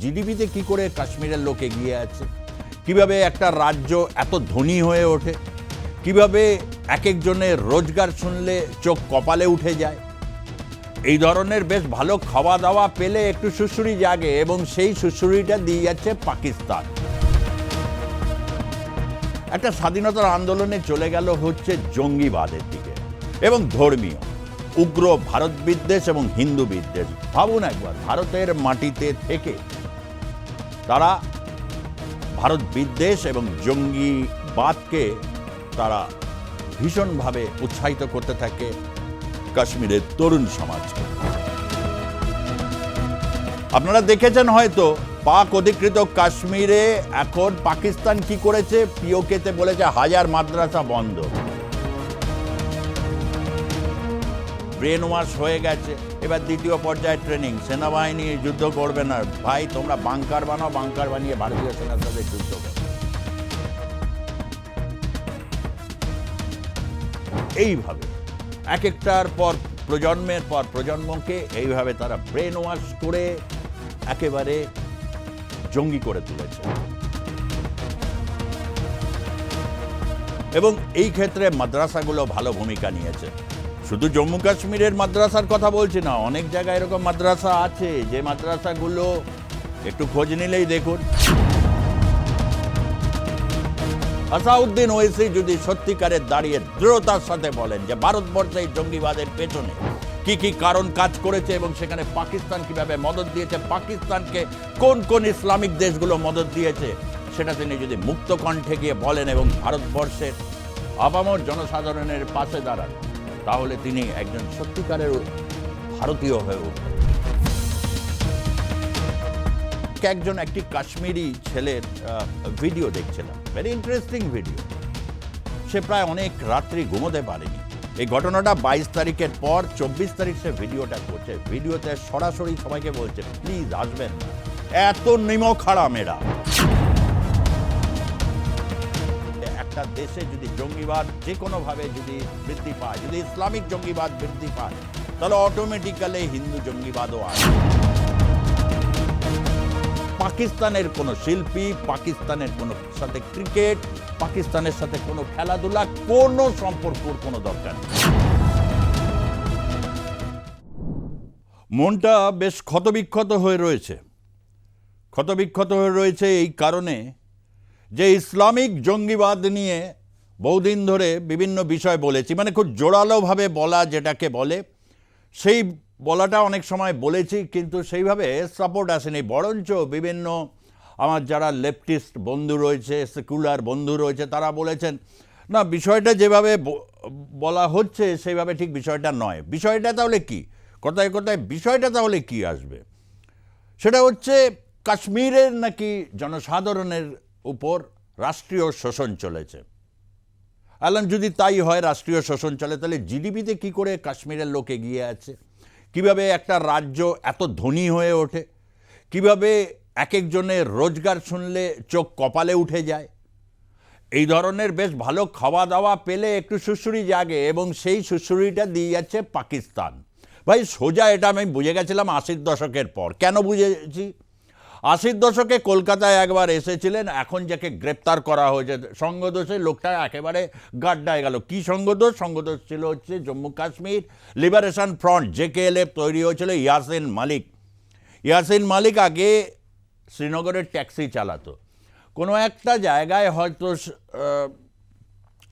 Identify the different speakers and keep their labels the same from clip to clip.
Speaker 1: জিডিপিতে কি করে কাশ্মীরের লোক এগিয়ে আছে, কিভাবে একটা রাজ্য এত ধনী হয়ে ওঠে, কিভাবে এক একজনের রোজগার শুনলে চোখ কপালে উঠে যায়। এই ধরনের বেশ ভালো খাওয়া দাওয়া পেলে একটু সুশ্রুরি জাগে, এবং সেই সুশ্রুরিটা দিয়ে যাচ্ছে পাকিস্তান। একটা স্বাধীনতার আন্দোলনে চলে গেল হচ্ছে জঙ্গিবাদের দিকে এবং ধর্মীয় উগ্র ভারত বিদ্বেষ এবং হিন্দু বিদ্বেষ। ভাবুন একবার, ভারতের মাটিতে থেকে তারা ভারত বিদ্বেষ এবং জঙ্গিবাদকে তারা ভীষণভাবে উৎসাহিত করতে থাকে কাশ্মীরের তরুণ সমাজকে। আপনারা দেখেছেন হয়তো, পাক অধিকৃত কাশ্মীরে এখন পাকিস্তান কি করেছে, পিওকেতে বলেছে 1000 মাদ্রাসা বন্ধ। ব্রেন ওয়াশ হয়ে গেছে। এবার দ্বিতীয় পর্যায়ে ট্রেনিং, সেনাবাহিনী যুদ্ধ করবে না ভাই, তোমরা বাংকার বানাও, বাংকার বানিয়ে ভারতীয় সেনার সাথে যুদ্ধ করো। এইভাবে এক একটার পর প্রজন্মের পর প্রজন্মকে এইভাবে তারা ব্রেন ওয়াশ করে একেবারে জঙ্গি করে তুলেছে। এবং এই ক্ষেত্রে মাদ্রাসাগুলো ভালো ভূমিকা নিয়েছে। শুধু জম্মু কাশ্মীরের মাদ্রাসার কথা বলছি না, অনেক জায়গায় এরকম মাদ্রাসা আছে যে মাদ্রাসাগুলো একটু খোঁজ নিলেই দেখুন। আসাউদ্দিন ওয়েসি যদি সত্যিকারের দাঁড়িয়ে দৃঢ়তার সাথে বলেন যে ভারতবর্ষে এই জঙ্গিবাদের পেছনে কি কি কারণ কাজ করেছে এবং সেখানে পাকিস্তান কিভাবে মদত দিয়েছে, পাকিস্তানকে কোন কোন ইসলামিক দেশগুলো মদত দিয়েছে, সেটা তিনি যদি মুক্ত কণ্ঠে গিয়ে বলেন এবং ভারতবর্ষের আপামর জনসাধারণের পাশে দাঁড়ান, তাহলে তিনি একজন সত্যিকারের ভারতীয় হয়ে উঠবেন। একটি কাশ্মীরি ছেলের ভিডিও দেখছিলাম, ভেরি ইন্টারেস্টিং ভিডিও। সে প্রায় অনেক রাত্রি ঘুমোতে পারেনি। এই ঘটনাটা 22 তারিখের পর 24 তারিখ সে ভিডিওটা করছে। ভিডিওতে সরাসরি সবাইকে বলছে প্লিজ আসবেন না, এত নিমক হারাম এরা। একটা দেশে যদি জঙ্গিবাদ যে কোনোভাবে যদি বৃদ্ধি পায়, যদি ইসলামিক জঙ্গিবাদ বৃদ্ধি পায়, তাহলে অটোমেটিক্যালি হিন্দু জঙ্গিবাদও আসে। পাকিস্তানের কোনো শিল্পী, পাকিস্তানের কোনো সাথে ক্রিকেট, পাকিস্তানের সাথে কোনো খেলাধুলা, কোনো সম্পর্কর কোনো দরকার নেই। মনটা বেশ ক্ষতবিক্ষত হয়ে রয়েছে এই কারণে যে ইসলামিক জঙ্গিবাদ নিয়ে বহুদিন ধরে বিভিন্ন বিষয় বলেছি, মানে খুব জোরালোভাবে বলা যেটাকে বলে, সেই বলাটা অনেক সময় বলেছি, কিন্তু সেইভাবে সাপোর্ট আসেনি। বরঞ্চ বিভিন্ন আমার যারা লেফটিস্ট বন্ধু রয়েছে, সেকুলার বন্ধু রয়েছে, তারা বলেছেন না, বিষয়টা যেভাবে বলা হচ্ছে সেইভাবে ঠিক বিষয়টা নয়। বিষয়টা তাহলে কি, কথায় কথায় বিষয়টা তাহলে কি আসবে, সেটা হচ্ছে কাশ্মীরের নাকি জনসাধারণের উপর রাষ্ট্রীয় শোষণ চলেছে। আলাম যদি তাই হয়, রাষ্ট্রীয় শোষণ চলে, তাহলে জিডিপিতে কি করে কাশ্মীরের লোক এগিয়ে আছে, কিভাবে একটা রাজ্য এত ধনী হয়ে ওঠে, কিভাবে এক একজনের রোজগার শুনলে চোখ কপালে উঠে যায়। এই ধরনের বেশ ভালো খাওয়া দাওয়া পেলে একটু সুশ্রুরি জাগে, এবং সেই সুশ্রুরিটা দিয়ে যাচ্ছে পাকিস্তান। ভাই সোজা এটা আমি বুঝে গেছিলাম 80-র দশকের পর। কেন বুঝেছি? 80-র দশকে কলকাতায় একবার এসেছিলেন, এখন যাকে গ্রেপ্তার করা হয়েছে সঙ্গদোষে, লোকটা একেবারে গাড্ডায় গেল। কি সঙ্গদোষ? সঙ্গদোষ ছিল হচ্ছে Jammu Kashmir liberation front, JKLF তৈরি হয়েছিল ইয়াসিন মালিক আগে শ্রীনগরের ট্যাক্সি চালাতো। কোনো একটা জায়গায় হয়তো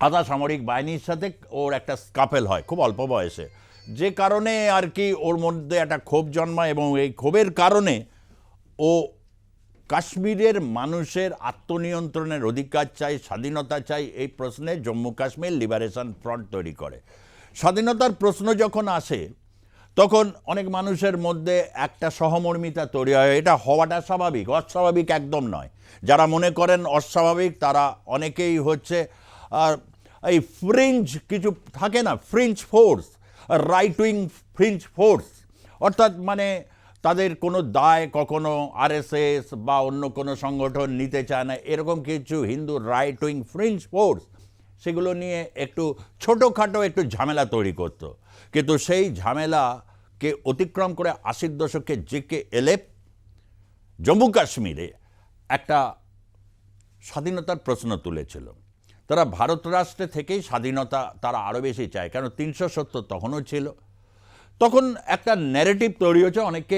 Speaker 1: আধা সামরিক বাহিনীর সাথে ওর একটা স্কাপেল হয় খুব অল্প বয়সে, যে কারণে আর কি ওর মধ্যে একটা ক্ষোভ জন্মায়, এবং এই ক্ষোভের কারণে ও কাশ্মীরের মানুষের আত্মনিয়ন্ত্রণের অধিকার চাই, স্বাধীনতা চাই, এই প্রশ্নে জম্মু কাশ্মীর লিবারেশন ফ্রন্ট তৈরি করে। স্বাধীনতার প্রশ্ন যখন আসে তখন অনেক মানুষের মধ্যে একটা সহমর্মিতা তৈরি হয়। এটা হওয়াটা স্বাভাবিক, অস্বাভাবিক একদম নয়। যারা মনে করেন অস্বাভাবিক তারা অনেকেই হচ্ছে এই ফ্রিঞ্জ কিছু থাকে না, fringe force, right wing fringe force, অর্থাৎ মানে তাদের কোনো দায় কখনো আরএসএস বা অন্য কোনো সংগঠন নিতে চায় না, এরকম কিছু Hindu right wing fringe force সেগুলো নিয়ে একটু ছোটোখাটো একটু ঝামেলা তৈরি করতো। কিন্তু সেই ঝামেলাকে অতিক্রম করে 80-র দশকে জেকেএলএফ জম্মু কাশ্মীরে একটা স্বাধীনতার প্রশ্ন তুলেছিল। তারা ভারত রাষ্ট্রে থেকেই স্বাধীনতা তারা আরও বেশি চায়, কারণ 370 তখনও ছিল। তখন একটা ন্যারেটিভ তৈরি হয়েছে, অনেকে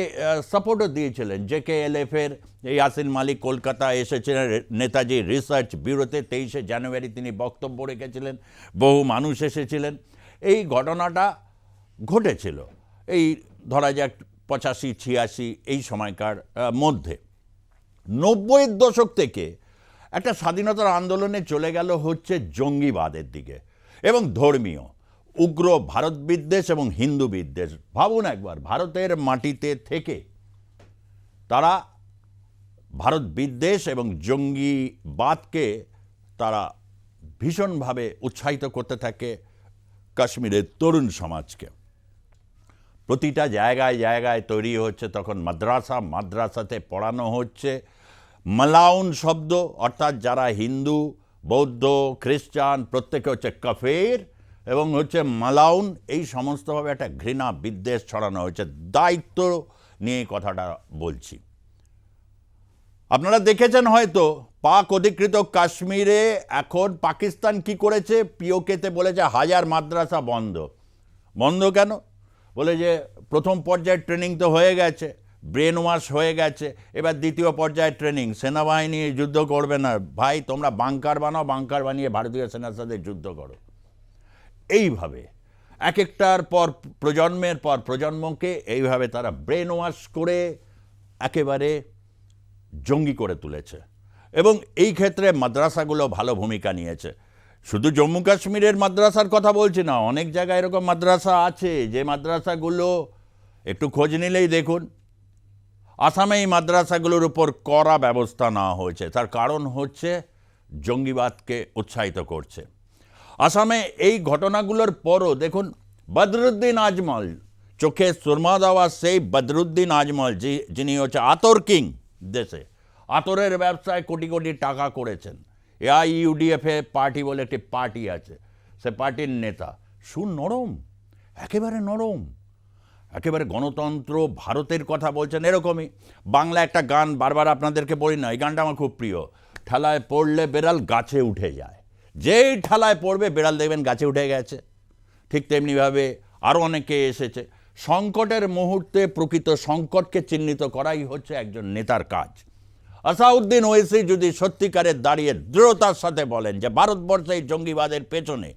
Speaker 1: সাপোর্টও দিয়েছিলেন। JKLF-এর ইয়াসিন মালিক কলকাতা এসেছিলেন নেতাজি রিসার্চ ব্যুরোতে, 23শে জানুয়ারি তিনি বক্তব্য রেখেছিলেন, বহু মানুষ এসেছিলেন। এই ঘটনাটা ঘটেছিল এই ধরা যাক 85-86 এই সময়কার মধ্যে। 90-এর দশক থেকে একটা স্বাধীনতার আন্দোলনে চলে গেল হচ্ছে জঙ্গিবাদের দিকে এবং ধর্মীয় উগ্র ভারত বিদ্বেষ এবং হিন্দু বিদ্বেষ। ভাবুন একবার, ভারতের মাটিতে থেকে তারা ভারত বিদ্বেষ এবং জঙ্গিবাদকে তারা ভীষণভাবে উৎসাহিত করতে থাকে কাশ্মীরের তরুণ সমাজকে। প্রতিটা জায়গায় জায়গায় তৈরি হচ্ছে তখন মাদ্রাসাতে পড়ানো হচ্ছে মালাউন শব্দ, অর্থাৎ যারা হিন্দু, বৌদ্ধ, খ্রিস্টান প্রত্যেকে হচ্ছে কাফের এবং হচ্ছে মালাউন, এই সমস্তভাবে একটা ঘৃণা বিদ্বেষ ছড়ানো হয়েছে। দায়িত্ব নিয়ে কথাটা বলছি। আপনারা দেখেছেন হয়তো পাক অধিকৃত কাশ্মীরে এখন পাকিস্তান কি করেছে, পিওকেতে বলেছে 1000 মাদ্রাসা বন্ধ। বন্ধ কেন? বলে যে প্রথম পর্যায়ের ট্রেনিং তো হয়ে গেছে, ব্রেন ওয়াশ হয়ে গেছে, এবার দ্বিতীয় পর্যায়ের ট্রেনিং, সেনাবাহিনী যুদ্ধ করবে না। ভাই তোমরা বাংকার বানাও, বাংকার বানিয়ে ভারতীয় সেনার সাথে যুদ্ধ করো। এইভাবে এক একটার পর প্রজন্মের পর প্রজন্মকে এইভাবে তারা ব্রেন ওয়াশ করে একেবারে জঙ্গি করে তুলেছে এবং এই ক্ষেত্রে মাদ্রাসাগুলো ভালো ভূমিকা নিয়েছে। শুধু জম্মু কাশ্মীরের মাদ্রাসার কথা বলছি না, অনেক জায়গায় এরকম মাদ্রাসা আছে যে মাদ্রাসাগুলো একটু খোঁজ নিলেই দেখুন আসামে এই মাদ্রাসাগুলোর উপর কড়া ব্যবস্থা নেওয়া হয়েছে। তার কারণ হচ্ছে জঙ্গিবাদকে উৎসাহিত করছে। আসামে এই ঘটনাগুলোর পরও দেখুন বদরুদ্দিন আজমল, চোখে সুরমা দেওয়া সেই বদরুদ্দিন আজমল যিনি হচ্ছে আতর কিং, দেশে আতরের ব্যবসায় কোটি কোটি টাকা করেছেন। AIUDF পার্টি বলে একটি পার্টি আছে, সে পার্টির নেতা। সুনরম, একেবারে নরম, একেবারে গণতন্ত্র ভারতের কথা বলছেন। এরকমই বাংলা একটা গান বারবার আপনাদেরকে বলি না, এই গানটা আমার খুব প্রিয়। ঠেলায় পড়লে বেড়াল গাছে উঠে যায়। যেই ঠেলায় পড়বে বেড়াল দেখবেন গাছে উঠে গেছে। ঠিক তেমনিভাবে আরও অনেকে এসেছে। সংকটের মুহূর্তে প্রকৃত সংকটকে চিহ্নিত করাই হচ্ছে একজন নেতার কাজ। আসাউদ্দিন ওয়েসি যদি সত্যিকারের দাঁড়িয়ে দৃঢ়তার সাথে বলেন যে ভারতবর্ষে এই জঙ্গিবাদের পেছনে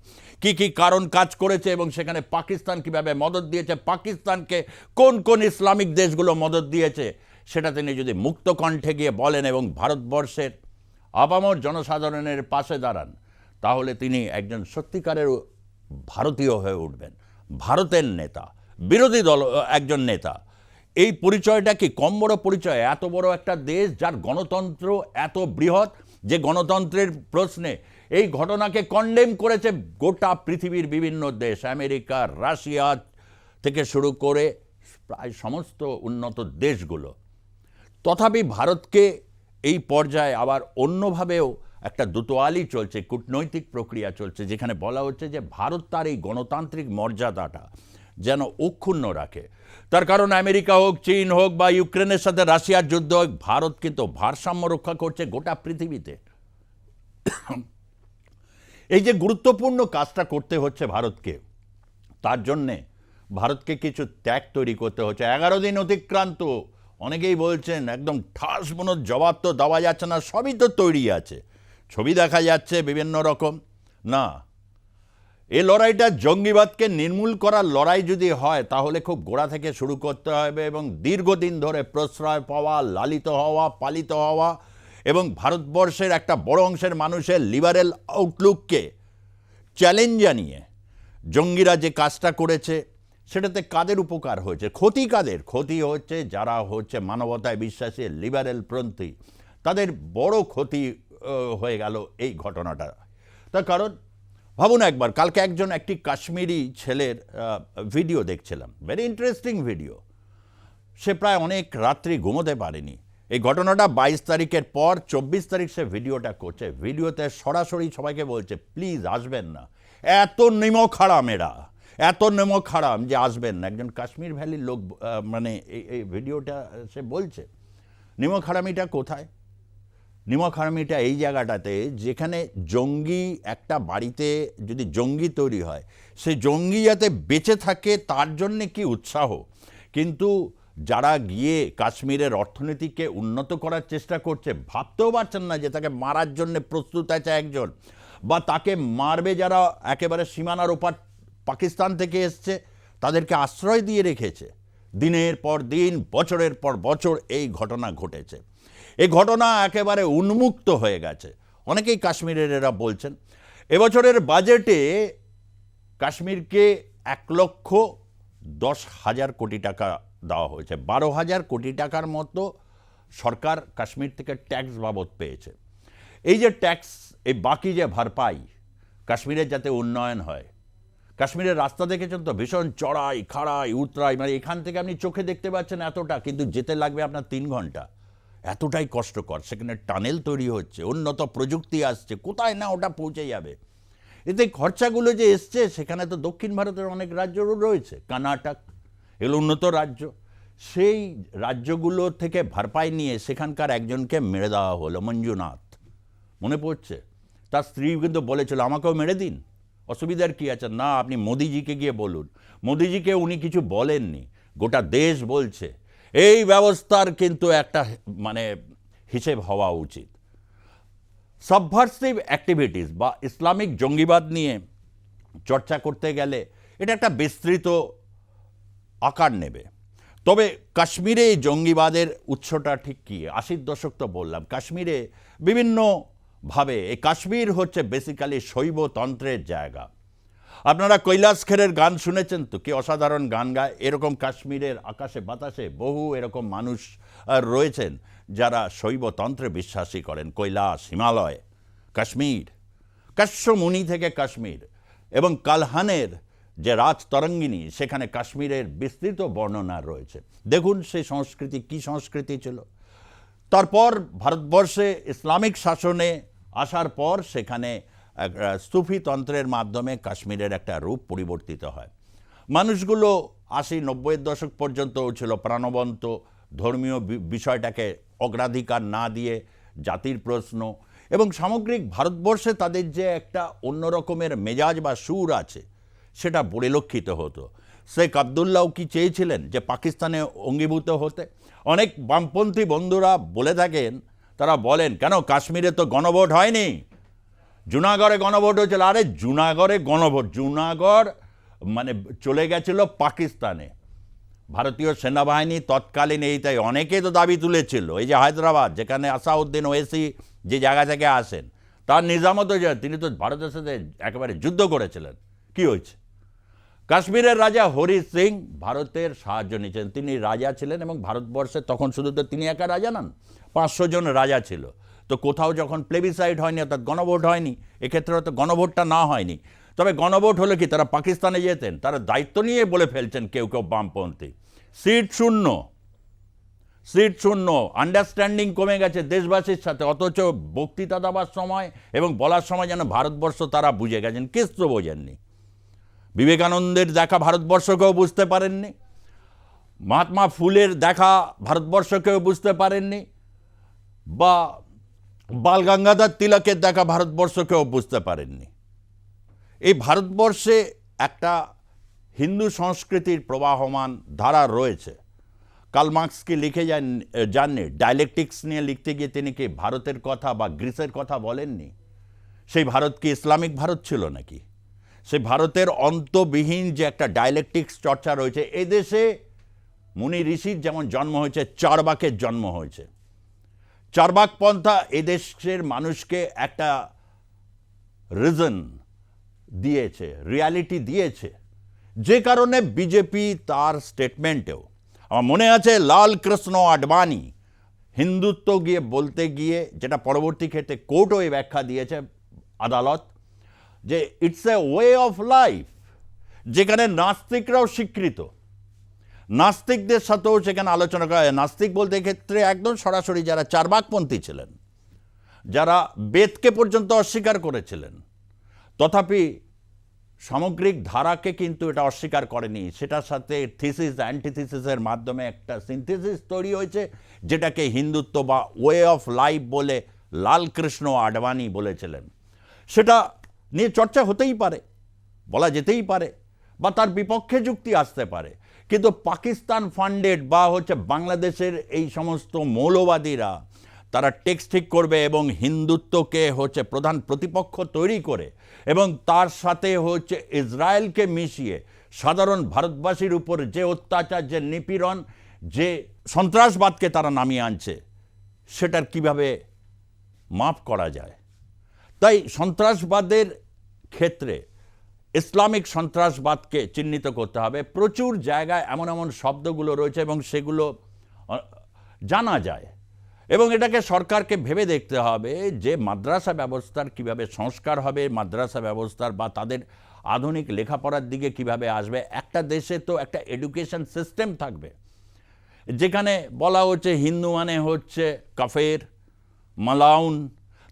Speaker 1: কি কি কারণ কাজ করেছে এবং সেখানে পাকিস্তান কিভাবে মদত দিয়েছে, পাকিস্তানকে কোন কোন ইসলামিক দেশগুলো মদত দিয়েছে, সেটা তিনি যদি মুক্ত কণ্ঠে গিয়ে বলেন এবং ভারতবর্ষের আপামর জনসাধারণের পাশে দাঁড়ান, তাহলে তিনি একজন সত্যিকারের ভারতীয় হয়ে উঠবেন, ভারতের নেতা, বিরোধী দল একজন নেতা। এই পরিচয়টা কি কম বড় পরিচয়? এত বড় একটা দেশ যার গণতন্ত্র এত বৃহৎ, যে গণতন্ত্রের প্রশ্নে এই ঘটনাকে কন্ডেম করেছে গোটা পৃথিবীর বিভিন্ন দেশ, আমেরিকা, রাশিয়া থেকে শুরু করে প্রায় সমস্ত উন্নত দেশগুলো। তথাপি ভারতকে এই পর্যায়ে আবার অন্যভাবেও একটা দুতোয়ালি চলছে, কূটনৈতিক প্রক্রিয়া চলছে, যেখানে বলা হচ্ছে যে ভারত তার এই গণতান্ত্রিক মর্যাদাটা যেন অক্ষুণ্ণ রাখে। তার কারণ আমেরিকা হোক, চীন হোক বা ইউক্রেনের সাথে রাশিয়ার যুদ্ধ হোক, ভারত কিন্তু ভারসাম্য রক্ষা করছে গোটা পৃথিবীতে। এই যে গুরুত্বপূর্ণ কাজটা করতে হচ্ছে ভারতকে, তার জন্যে ভারতকে কিছু ত্যাগ তৈরি করতে হচ্ছে। 11 দিন অতিক্রান্ত, অনেকেই বলছেন একদম ঠাস কোনো জবাব তো দেওয়া যাচ্ছে না, সবই তো তৈরি আছে, ছবি দেখা যাচ্ছে বিভিন্ন রকম। না, এই লড়াইটা জঙ্গিবাদকে নির্মূল করার লড়াই যদি হয় তাহলে খুব গোড়া থেকে শুরু করতে হবে এবং দীর্ঘদিন ধরে প্রশ্রয় পাওয়া, লালিত হওয়া, পালিত হওয়া এবং ভারতবর্ষের একটা বড় অংশের মানুষের লিবারেল আউটলুককে চ্যালেঞ্জ জানিয়ে জঙ্গিরা যে কাজটা করেছে সেটাতে কাদের উপকার হয়েছে, ক্ষতি কাদের? ক্ষতি হচ্ছে যারা হচ্ছে মানবতায় বিশ্বাসী লিবারেল পন্থী, তাদের বড় ক্ষতি হয়ে গেল এই ঘটনাটা। তার কারণ ভাবুন একবার, কালকে একটি কাশ্মীরি ছেলের ভিডিও দেখছিলাম, ভেরি ইন্টারেস্টিং ভিডিও। সে প্রায় অনেক রাত্রি ঘুমোতে পারেনি। এই ঘটনাটা 22 তারিখের পর 24 তারিখ সে ভিডিওটা করছে। ভিডিওতে সরাসরি সবাইকে বলছে প্লিজ আসবেন না, এত নিমক হারাম এরা, এত নিমক হারাম যে আসবেন না। একজন কাশ্মীর ভ্যালির লোক, মানে এই ভিডিওটা সে বলছে। নিমক হারামিটা কোথায়? নিমক হারামিটা এই জায়গাটাতে যেখানে জঙ্গি একটা বাড়িতে যদি জঙ্গি তৈরি হয়, সেই জঙ্গি যাতে বেঁচে থাকে তার জন্যে কি উৎসাহ, কিন্তু যারা গিয়ে কাশ্মীরের অর্থনীতিকে উন্নত করার চেষ্টা করছে ভাবতেও পারছেন না যে তাকে মারার জন্য প্রস্তুত আছে একজন, বা তাকে মারবে যারা একেবারে সীমানার ওপার পাকিস্তান থেকে এসছে, তাদেরকে আশ্রয় দিয়ে রেখেছে। দিনের পর দিন, বছরের পর বছর এই ঘটনা ঘটেছে। এই ঘটনা একেবারে উন্মুক্ত হয়ে গেছে। অনেকেই কাশ্মীরের এরা বলছেন এবছরের বাজেটে কাশ্মীরকে 1,10,000 কোটি টাকা দেওয়া হয়েছে। 12,000 কোটি টাকার মতো সরকার কাশ্মীর থেকে ট্যাক্স বাবদ পেয়েছে। এই যে ট্যাক্স, এই বাকি যে ভরপাই, কাশ্মীরের যাতে উন্নয়ন হয়। কাশ্মীরের রাস্তা দেখেছেন তো, ভীষণ চড়াই খাড়াই উতরাই, মানে এখান থেকে আপনি চোখে দেখতে পাচ্ছেন এতটা, কিন্তু যেতে লাগবে আপনার 3 ঘন্টা। এতটাই কষ্টকর। সেখানে টানেল তৈরি হচ্ছে, উন্নত প্রযুক্তি আসছে, কোথায় না ওটা পৌঁছে যাবে। এতে খরচাগুলো যে এসছে, সেখানে তো দক্ষিণ ভারতের অনেক রাজ্যও রয়েছে, কর্ণাটক, এগুলো উন্নত রাজ্য। সেই রাজ্যগুলো থেকে ভরপাই নিয়ে সেখানকার একজনকে মেরে দেওয়া হলো, মঞ্জুনাথ, মনে পড়ছে? তার স্ত্রী কিন্তু বলেছিল আমাকেও মেরে দিন, অসুবিধার কী আছে। না, আপনি মোদিজিকে গিয়ে বলুন। মোদিজিকে উনি কিছু বলেননি, গোটা দেশ বলছে। এই ব্যবস্থার কিন্তু একটা মানে হিসেব হওয়া উচিত। সাবভার্সিভ অ্যাক্টিভিটিস বা ইসলামিক জঙ্গিবাদ নিয়ে চর্চা করতে গেলে এটা একটা বিস্তৃত আকার নেবে। তবে কাশ্মীরে এই জঙ্গিবাদের উৎসটা ঠিক কী? 80-র দশক তো বললাম। কাশ্মীরে বিভিন্নভাবে, এই কাশ্মীর হচ্ছে বেসিক্যালি শৈবতন্ত্রের জায়গা। আপনারা কৈলাস খেরের গান শুনেছেন তো, কি অসাধারণ গান গায়। এরকম কাশ্মীরের আকাশে বাতাসে বহু এরকম মানুষ রয়েছেন যারা শৈবতন্ত্রে বিশ্বাসী করেন। কৈলাস, হিমালয়, কাশ্মীর, কাশ্যমুনি থেকে কাশ্মীর, এবং কালহানের যে রাজতরঙ্গিনী, সেখানে কাশ্মীরের বিস্তৃত বর্ণনা রয়েছে। দেখুন সেই সংস্কৃতি কী সংস্কৃতি ছিল। তারপর ভারতবর্ষে ইসলামিক শাসনে আসার পর সেখানে সুফিতন্ত্রের মাধ্যমে কাশ্মীরের একটা রূপ পরিবর্তিত হয়। মানুষগুলো 80-90-এর দশক পর্যন্ত ছিল প্রাণবন্ত, ধর্মীয় বিষয়টাকে অগ্রাধিকার না দিয়ে জাতির প্রশ্ন, এবং সামগ্রিক ভারতবর্ষে তাদের যে একটা অন্য রকমের মেজাজ বা সুর আছে, সেটা পরিলক্ষিত হতো। শেখ আবদুল্লাহ কি চেয়েছিলেন যে পাকিস্তানে অঙ্গীভূত হতে? অনেক বামপন্থী বন্ধুরা বলে থাকেন, তারা বলেন কেন কাশ্মীরে তো গণভোট হয়নি, জুনাগড়ে গণভোট হয়েছিল। আরে জুনাগড়ে গণভোট, জুনাগড় মানে চলে গেছিল পাকিস্তানে। ভারতীয় সেনাবাহিনী তৎকালীন তাই অনেকেই তো দাবি তুলেছিল। এই যে হায়দ্রাবাদ, যেখানে আসাউদ্দিন ওয়েসি যে জায়গা থেকে আসেন, তার নিজামত, তিনি তো ভারতের সাথে একেবারে যুদ্ধ করেছিলেন। কি হয়েছে? কাশ্মীরের রাজা হরি সিং ভারতের সাহায্য নিয়েছেন। তিনি রাজা ছিলেন এবং ভারতবর্ষে তখন শুধু তো তিনি একা রাজা নন, 500 জন রাজা ছিল। তো কোথাও যখন প্লেবিসাইড হয়নি, অর্থাৎ গণভোট হয়নি, এক্ষেত্রে হয়তো গণভোটটা না হয়নি, তবে গণভোট হলে কি তারা পাকিস্তানে যেতেন? তারা দায়িত্ব নিয়ে বলে ফেলছেন কেউ কেউ বামপন্থী, সিট শূন্য, সিট শূন্য, আন্ডারস্ট্যান্ডিং কমে গেছে দেশবাসীর সাথে। অথচ বক্তৃতা দেওয়ার সময় এবং বলার সময় যেন ভারতবর্ষ তারা বুঝে গেছেন, কিছু বোঝেননি। বিবেকানন্দের দেখা ভারতবর্ষকেও বুঝতে পারেননি, মহাত্মা ফুলের দেখা ভারতবর্ষকেও বুঝতে পারেননি, বা বাল গঙ্গাধর তিলকের দেখা ভারতবর্ষকেও বুঝতে পারেননি। এই ভারতবর্ষে একটা হিন্দু সংস্কৃতির প্রবাহমান ধারা রয়েছে। কার্ল মার্কস কি লিখে যাননি? ডায়ালেকটিক্স নিয়ে লিখতে গিয়ে তিনি কি ভারতের কথা বা গ্রিসের কথা বলেননি? সেই ভারত কি ইসলামিক ভারত ছিল নাকি? সেই ভারতের অন্তবিহীন যে একটা ডায়ালেকটিক্স চর্চা রয়েছে, এদেশে মুনি ঋষির যেমন জন্ম হয়েছে, চারবাকের জন্ম হয়েছে। চারবাক পন্থা এদেশের মানুষকে একটা রিজন দিয়েছে, রিয়ালিটি দিয়েছে, যে কারণে বিজেপি তার স্টেটমেন্টেও, আমার মনে আছে লাল কৃষ্ণ আডবাণী হিন্দুত্ব গিয়ে বলতে গিয়ে, যেটা পরবর্তী ক্ষেত্রে কোর্টও এই ব্যাখ্যা দিয়েছে, আদালত, যে it's a way of life, যেখানে নাস্তিকরাও স্বীকৃত। নাস্তিকদের সাথেও সেখানে আলোচনা করা হয়। নাস্তিক বলতে ক্ষেত্রে একদম সরাসরি যারা চারবাকপন্থী ছিলেন, যারা বেদকে পর্যন্ত অস্বীকার করেছিলেন, তথাপি সামগ্রিক ধারাকে কিন্তু এটা অস্বীকার করেনি, সেটার সাথে থিসিস অ্যান্টিথিসিসের মাধ্যমে একটা সিনথেসিস তৈরি হয়েছে, যেটাকে হিন্দুত্ব বা ওয়ে অফ লাইফ বলে লালকৃষ্ণ আডবাণী বলেছিলেন। সেটা নিয়ে চর্চা হতেই পারে, বলা যেতেই পারে, বা তার বিপক্ষে যুক্তি আসতে পারে, কিন্তু পাকিস্তান ফান্ডেড বা বাংলাদেশের এই সমস্ত মৌলবাদীরা তারা টেক্সট ঠিক করবে এবং হিন্দুত্বকে প্রধান প্রতিপক্ষ তৈরি করে এবং তার সাথে ইসরায়েলকে মিশিয়ে সাধারণ ভারতবাসীর উপর যে অত্যাচার, যে নিপীড়ন, যে সন্ত্রাসবাদকে তারা নামিয়ে আনছে, সেটার কিভাবে মাপ করা যায়। তাই সন্ত্রাসবাদের ক্ষেত্রে ইসলামিক সন্ত্রাসবাদকে চিহ্নিত করতে হবে। প্রচুর জায়গায় এমন এমন শব্দগুলো রয়েছে এবং সেগুলো জানা যায়, এবং এটাকে সরকারকে ভেবে দেখতে হবে যে মাদ্রাসা ব্যবস্থার কিভাবে সংস্কার হবে, মাদ্রাসা ব্যবস্থার বা তাদের আধুনিক লেখাপড়ার দিকে কিভাবে আসবে। একটা দেশে তো একটা এডুকেশন সিস্টেম থাকবে যেখানে বলা হচ্ছে হিন্দু মানে কাফের, মালাউন,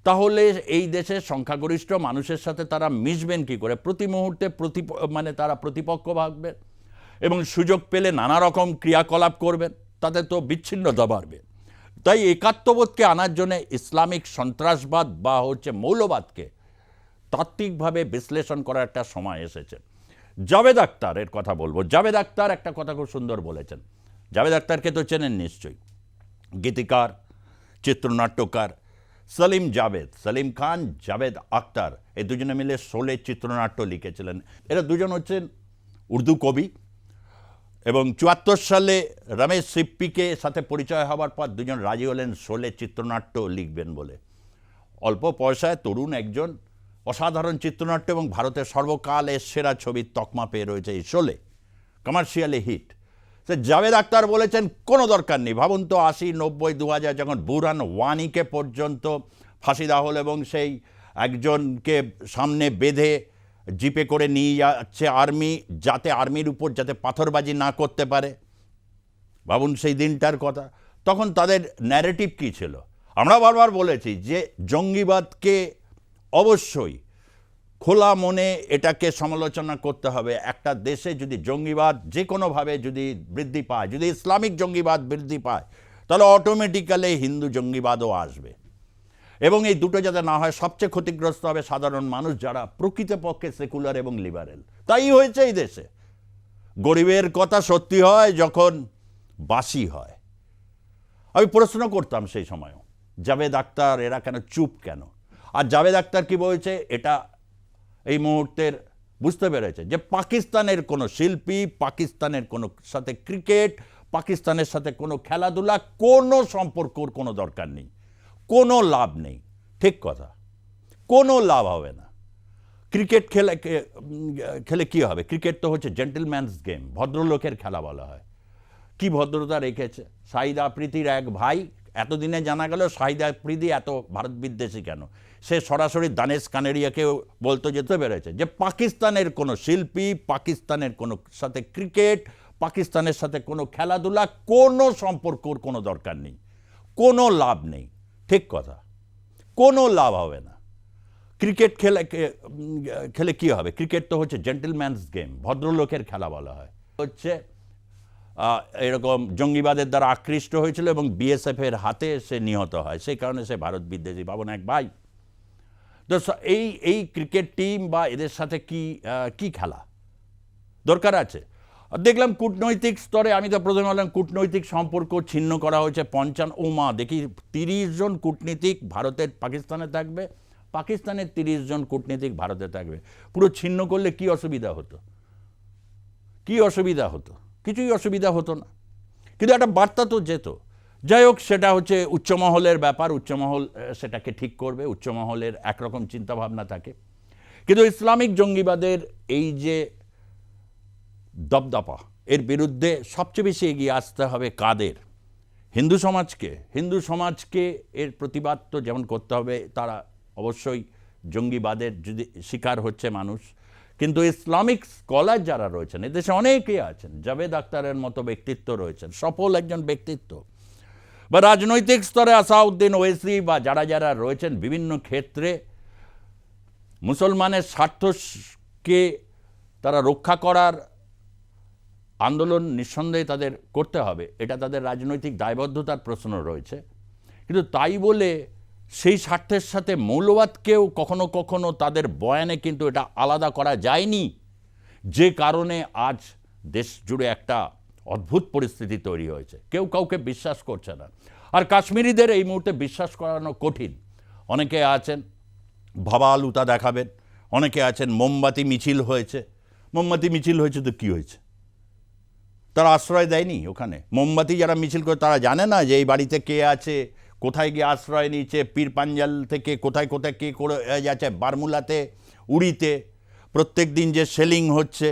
Speaker 1: তাহলে এই দেশের সংখ্যাগরিষ্ঠ মানুষের সাথে তারা মিশবেন কি করে? প্রতি মুহূর্তে তারা প্রতিপক্ষ ভাববে এবং সুযোগ পেলে নানা রকম ক্রিয়াকলাপ করবেন, তাতে তো বিচ্ছিন্নতা বাড়বে। তাই একাত্মবোধকে আনার জন্য ইসলামিক সন্ত্রাসবাদ বা মৌলবাদকে তাত্ত্বিকভাবে বিশ্লেষণ করার একটা সময় এসেছে। জাভেদ আখতারের কথা বলবো। জাভেদ আখতার একটা কথা খুব সুন্দর বলেছেন। জাভেদ আখতারকে তো চেনেন নিশ্চয়ই, গীতিকার, চিত্রনাট্যকার। সলিম খান, জাভেদ আখতার, এই দুজনে মিলে শোলে চিত্রনাট্য লিখেছিলেন। এরা দুজন উর্দু কবি, এবং 74 সালে রমেশ সিপ্পিকে সাথে পরিচয় হওয়ার পর দুজন রাজি হলেন শোলে চিত্রনাট্য লিখবেন বলে। অল্প পয়সায় তরুণ একজন, অসাধারণ চিত্রনাট্য এবং ভারতের সর্বকালের সেরা ছবির তকমা পেয়ে রয়েছে এই শোলে, কমার্শিয়ালি হিট। সে জাভেদ আখতার বলেছেন কোনো দরকার নেই। ভাবুন তো 80, 90, 2000 যখন বুরহান ওয়ানিকে পর্যন্ত ফাঁসি দেওয়া হলো এবং সেই একজনকে সামনে বেঁধে জিপে করে নিয়ে যাচ্ছে আর্মি, যাতে আর্মির উপর যাতে পাথরবাজি না করতে পারে। ভাবুন সেই দিনটার কথা। তখন তাদের ন্যারেটিভ কী ছিল? আমরা বারবার বলেছি যে জঙ্গিবাদকে অবশ্যই খোলা মনে এটাকে সমালোচনা করতে হবে। একটা দেশে যদি জঙ্গিবাদ যে কোনোভাবে যদি বৃদ্ধি পায়, যদি ইসলামিক জঙ্গিবাদ বৃদ্ধি পায়, তাহলে অটোমেটিক্যালি হিন্দু জঙ্গিবাদও আসবে, এবং এই দুটো যাতে না হয় সবচেয়ে ক্ষতিগ্রস্ত হবে সাধারণ মানুষ, যারা প্রকৃতপক্ষে সেকুলার এবং লিবারেল। তাই হয়েছে এই দেশে। গরিবের কথা সত্যি হয় যখন বাসি হয়। আমি প্রশ্ন করতাম সেই সময়ও, জাভেদ আখতার এরা কেন চুপ কেন? আর জাভেদ আখতার কি বলছে, এটা এই মুহূর্তের বুঝতে পেরেছে যে পাকিস্তানের কোনো শিল্পী, পাকিস্তানের কোনো সাথে ক্রিকেট, পাকিস্তানের সাথে কোনো খেলাধুলা, কোনো সম্পর্কর কোনো দরকার নেই, কোনো লাভ নেই। ঠিক কথা, কোনো লাভ হবে না। ক্রিকেট খেলে কি হবে? ক্রিকেট তো জেন্টলম্যানস গেম, ভদ্রলোকের খেলা বলা হয়। কি ভদ্রতা রেখেছে শাহিদ আফ্রিদির এক ভাই। এতদিনে জানা গেল শাহিদ আফ্রিদি এত ভারত বিদ্বেষী কেন। সে সরাসরি দানেশ কানেরিয়াকেও বলতে যেতে পেরেছে যে পাকিস্তানের কোনো শিল্পী, পাকিস্তানের কোনো সাথে ক্রিকেট, পাকিস্তানের সাথে কোনো খেলাধুলা, কোনো সম্পর্কর কোনো দরকার নেই, কোনো লাভ নেই। ঠিক কথা, কোনো লাভ হবে না। ক্রিকেট খেলে কি হবে? ক্রিকেট তো জেন্টলম্যানস গেম, ভদ্রলোকের খেলা বলা হয়। এরকম জঙ্গিবাদের দ্বারা আকৃষ্ট হয়েছিল এবং বিএসএফের হাতে সে নিহত হয়, সেই কারণে সে ভারত বিদ্বেষী। ভাবুন এক ভাই। তো এই ক্রিকেট টিম বা এদের সাথে কি খেলা দরকার আছে? দেখলাম কূটনৈতিক স্তরে, আমি তো প্রথমে বললাম কূটনৈতিক সম্পর্ক ছিন্ন করা হয়েছে। 55 দেখি 30 জন কূটনীতিক ভারতের পাকিস্তানে থাকবে, পাকিস্তানের 30 জন কূটনীতিক ভারতে থাকবে। পুরো ছিন্ন করলে কি অসুবিধা হতো? কি অসুবিধা হতো? কিছুই অসুবিধা হতো না, কিন্তু একটা বার্তা তো যেত। যাই হোক, সেটা উচ্চমহলের ব্যাপার, উচ্চমহল সেটাকে ঠিক করবে, উচ্চমহলের একরকম চিন্তাভাবনা থাকে। কিন্তু ইসলামিক জঙ্গিবাদের এই যে দপদপা, এর বিরুদ্ধে সবচেয়ে বেশি এগিয়ে আসতে হবে কাদের? হিন্দু সমাজকে। হিন্দু সমাজকে এর প্রতিবাদ তো যেমন করতে হবে, তারা অবশ্যই জঙ্গিবাদের যদি শিকার হচ্ছে মানুষ, কিন্তু ইসলামিক স্কলার যারা রয়েছেন এদেশে অনেকেই আছেন, জাভেদ আখতারের মতো ব্যক্তিত্ব রয়েছেন, সফল একজন ব্যক্তিত্ব, বা রাজনৈতিক স্তরে আসাউদ্দিন ওয়েসি বা যারা যারা রয়েছেন বিভিন্ন ক্ষেত্রে মুসলমানের স্বার্থকে তারা রক্ষা করার আন্দোলন নিঃসন্দেহে তাদের করতে হবে, এটা তাদের রাজনৈতিক দায়বদ্ধতার প্রশ্ন রয়েছে। কিন্তু তাই বলে সেই স্বার্থের সাথে মৌলবাদকেও কখনো কখনো তাদের বয়ানে কিন্তু এটা আলাদা করা যায়নি, যে কারণে আজ দেশ জুড়ে একটা অদ্ভুত পরিস্থিতি তৈরি হয়েছে। কেউ কাউকে বিশ্বাস করছে না। আর কাশ্মীরিদের এই মুহূর্তে বিশ্বাস করানো কঠিন। অনেকে আছেন ভাবা আলুতা দেখাবেন, অনেকে আছেন মোমবাতি মিছিল হয়েছে। মোমবাতি মিছিল হয়েছে তো কী হয়েছে? তারা আশ্রয় দেয়নি ওখানে। মোমবাতি যারা মিছিল করে তারা জানে না যে এই বাড়িতে কে আছে, কোথায় গিয়ে আশ্রয় নিচ্ছে, পীর পাঞ্জাল থেকে কোথায় কোথায় কে করে যাচ্ছে, বারমুলাতে, উড়িতে প্রত্যেক দিন যে সেলিং হচ্ছে,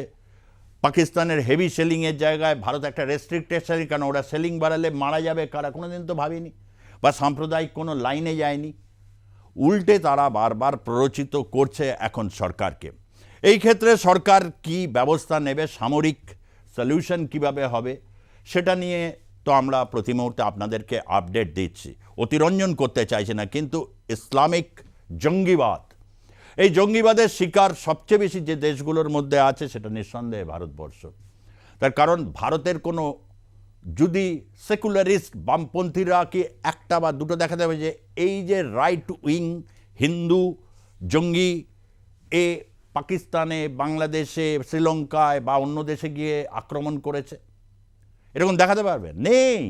Speaker 1: পাকিস্তানের হেভি সেলিংয়ের জায়গায় ভারত একটা রেস্ট্রিক্টেড সেলিং, কারণ ওরা সেলিং বাড়ালে মারা যাবে কারা, কোনো দিন তো ভাবিনি, বা সাম্প্রদায়িক কোনো লাইনে যায়নি। উল্টে তারা বারবার প্ররোচিত করছে এখন সরকারকে। এই ক্ষেত্রে সরকার কি ব্যবস্থা নেবে, সামরিক সলিউশন কিভাবে হবে, সেটা নিয়ে তো আমরা প্রতি মুহূর্তে আপনাদেরকে আপডেট দিচ্ছি, অতিরঞ্জন করতে চাইছি না। কিন্তু ইসলামিক জঙ্গিবাদ, এই জঙ্গিবাদের শিকার সবচেয়ে বেশি যে দেশগুলোর মধ্যে আছে সেটা নিঃসন্দেহে ভারতবর্ষ। তার কারণ ভারতের কোনো, যদি সেকুলারিস্ট বামপন্থীরা কি একটা বা দুটো দেখা যাবে যে এই যে রাইট উইং হিন্দু জঙ্গি এ পাকিস্তানে, বাংলাদেশে, শ্রীলঙ্কায় বা অন্য দেশে গিয়ে আক্রমণ করেছে, এরকম দেখাতে পারবে? নেই।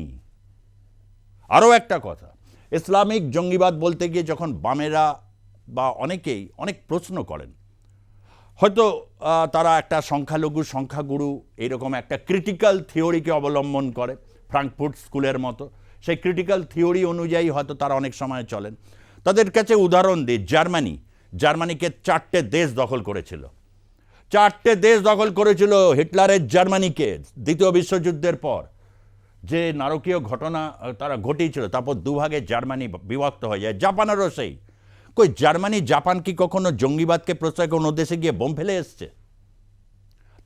Speaker 1: আরও একটা কথা, ইসলামিক জঙ্গিবাদ বলতে গিয়ে যখন বামেরা বা অনেকেই অনেক প্রশ্ন করেন, হয়তো তারা একটা সংখ্যালঘু সংখ্যাগুরু এরকম একটা ক্রিটিক্যাল থিওরিকে অবলম্বন করে, ফ্রাঙ্কফুর্ট স্কুলের মতো। সেই ক্রিটিক্যাল থিওরি অনুযায়ী হয়তো তারা অনেক সময় চলেন। তাদের কাছে উদাহরণ দিই, জার্মানিকে 4টে দেশ দখল করেছিল। 4টে দেশ দখল করেছিল হিটলারের জার্মানিকে দ্বিতীয় বিশ্বযুদ্ধের পর। যে নারকীয় ঘটনা তারা ঘটিয়েছিল, তারপর দুভাগে জার্মানি বিভক্ত হয়ে যায়। জাপানেরও সেই। কই জাপান কি কখনো জঙ্গিবাদকে প্রশ্রয় কোনো দেশে গিয়ে বোম ফেলে এসছে?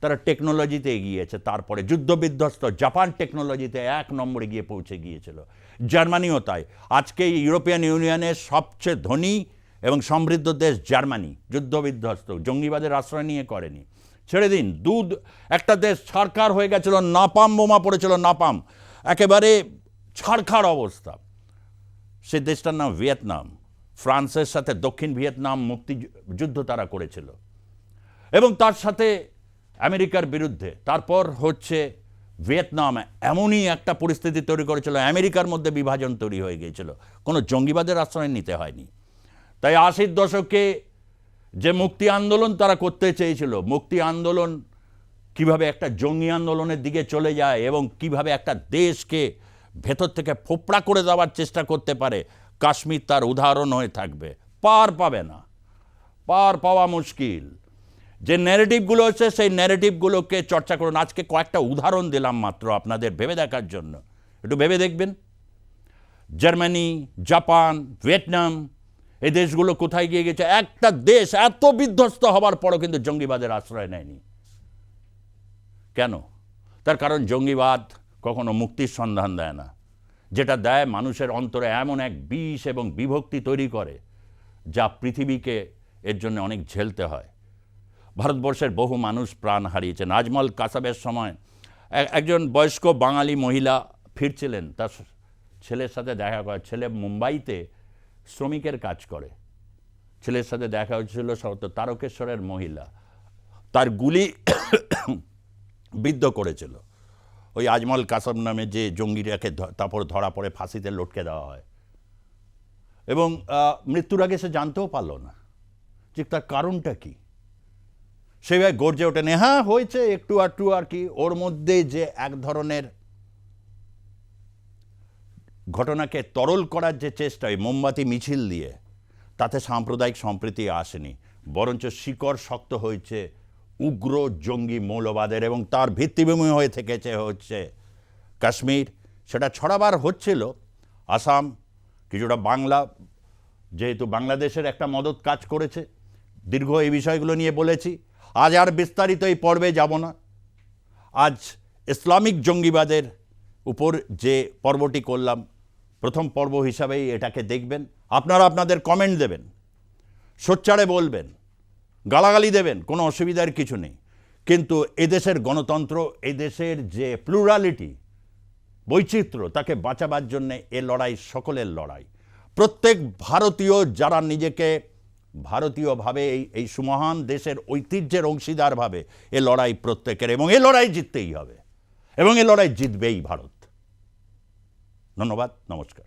Speaker 1: তারা টেকনোলজিতে এগিয়েছে। তারপরে যুদ্ধবিধ্বস্ত জাপান টেকনোলজিতে 1 নম্বরে গিয়ে পৌঁছে গিয়েছিল। জার্মানিও তাই। আজকে ইউরোপিয়ান ইউনিয়নের সবচেয়ে ধনী এবং সমৃদ্ধ দেশ জার্মানি যুদ্ধবিধ্বস্ত, জঙ্গিবাদের আশ্রয় নিয়ে করেনি। ছেড়ে দিন, একটা দেশ ছারখার হয়ে গেছিল, নাপাম বোমা পড়েছিল, নাপাম একেবারে ছারখার অবস্থা। সে দেশটার নাম ভিয়েতনাম। ফ্রান্সের সাথে দক্ষিণ ভিয়েতনাম মুক্তিযুদ্ধ তারা করেছিল, এবং তার সাথে আমেরিকার বিরুদ্ধে। তারপর হচ্ছে ভিয়েতনাম এমনই একটা পরিস্থিতি তৈরি করেছিল, আমেরিকার মধ্যে বিভাজন তৈরি হয়ে গিয়েছিল। কোনো জঙ্গিবাদের আশ্রয় নিতে হয়নি। তাই 80-র দশকে যে মুক্তি আন্দোলন তারা করতে চেয়েছিল, মুক্তি আন্দোলন কিভাবে একটা জঙ্গি আন্দোলনের দিকে চলে যায় এবং কিভাবে একটা দেশকে ভেতর থেকে ফোপড়া করে দেওয়ার চেষ্টা করতে পারে, কাশ্মীর তার উদাহরণ হয়ে থাকবে। পার পাবে না, পার পাওয়া মুশকিল। যে ন্যারেটিভগুলো হচ্ছে সেই ন্যারেটিভগুলোকে চর্চা করুন। আজকে কয়েকটা উদাহরণ দিলাম মাত্র আপনাদের ভেবে দেখার জন্য, একটু ভেবে দেখবেন। জার্মানি, জাপান, ভিয়েতনাম, এই দেশগুলো কোথায় গিয়ে গেছে? একটা দেশ এত বিধ্বস্ত হবার পরও কিন্তু জঙ্গিবাদের আশ্রয় নেয়নি। কেন? তার কারণ জঙ্গিবাদ কখনো মুক্তির সন্ধান দেয় না। যেটা দেয় মানুষের অন্তরে এমন এক বিষ এবং বিভক্তি তৈরি করে, যা পৃথিবীকে এর জন্য অনেক ঝেলতে হয়। ভারতবর্ষের বহু মানুষ প্রাণ হারিয়েছেন। আজমল কাসাবের সময় একজন বয়স্ক বাঙালি মহিলা ফিরছিলেন, তার ছেলের সাথে দেখা করে। ছেলে মুম্বাইতে শ্রমিকের কাজ করে। ছেলের সাথে দেখা হচ্ছিল তারকেশ্বরের মহিলা, তার গুলি বিদ্ধ করেছিল ওই আজমল কাসাব নামে যে জঙ্গিটাকে, তারপর ধরা পড়ে ফাঁসিতে লটকে দেওয়া হয়, এবং মৃত্যুর আগে সে জানতেও পারল না যে তার কারণটা কি। সেইভাবে গর্জে ওঠেন, হ্যাঁ হয়েছে একটু আটটু আর কি। ওর মধ্যে যে এক ধরনের ঘটনাকে তরল করার যে চেষ্টা, ওই মোমবাতি মিছিল দিয়ে, তাতে সাম্প্রদায়িক সম্প্রীতি আসেনি, বরঞ্চ শিকড় শক্ত হয়েছে উগ্র জঙ্গি মৌলবাদের, এবং তার ভিত্তিভূমি হয়ে থেকেছে হচ্ছে কাশ্মীর। সেটা ছড়াবার হচ্ছিল আসাম, কিছুটা বাংলা, যেহেতু বাংলাদেশের একটা মদত কাজ করেছে। দীর্ঘ এই বিষয়গুলো নিয়ে বলেছি, আজ আর বিস্তারিত এই পর্বে যাব না। আজ ইসলামিক জঙ্গিবাদের উপর যে পর্বটি করলাম, প্রথম পর্ব হিসাবেই এটাকে দেখবেন। আপনারা আপনাদের কমেন্ট দেবেন, সোচ্চারে বলবেন, গালাগালি দেবেন, কোনো অসুবিধার কিছু নেই। কিন্তু এদেশের গণতন্ত্র, এদেশের যে প্লুরালিটি, বৈচিত্র্য, তাকে বাঁচাবার জন্যে এ লড়াই সকলের লড়াই। প্রত্যেক ভারতীয় যারা নিজেকে ভারতীয়ভাবে এই সুমহান দেশের ঐতিহ্যের অংশীদার ভাবে, এ লড়াই প্রত্যেকের, এবং এ লড়াই জিততেই হবে, এবং এ লড়াই জিতবেই ভারত। ধন্যবাদ, নমস্কার।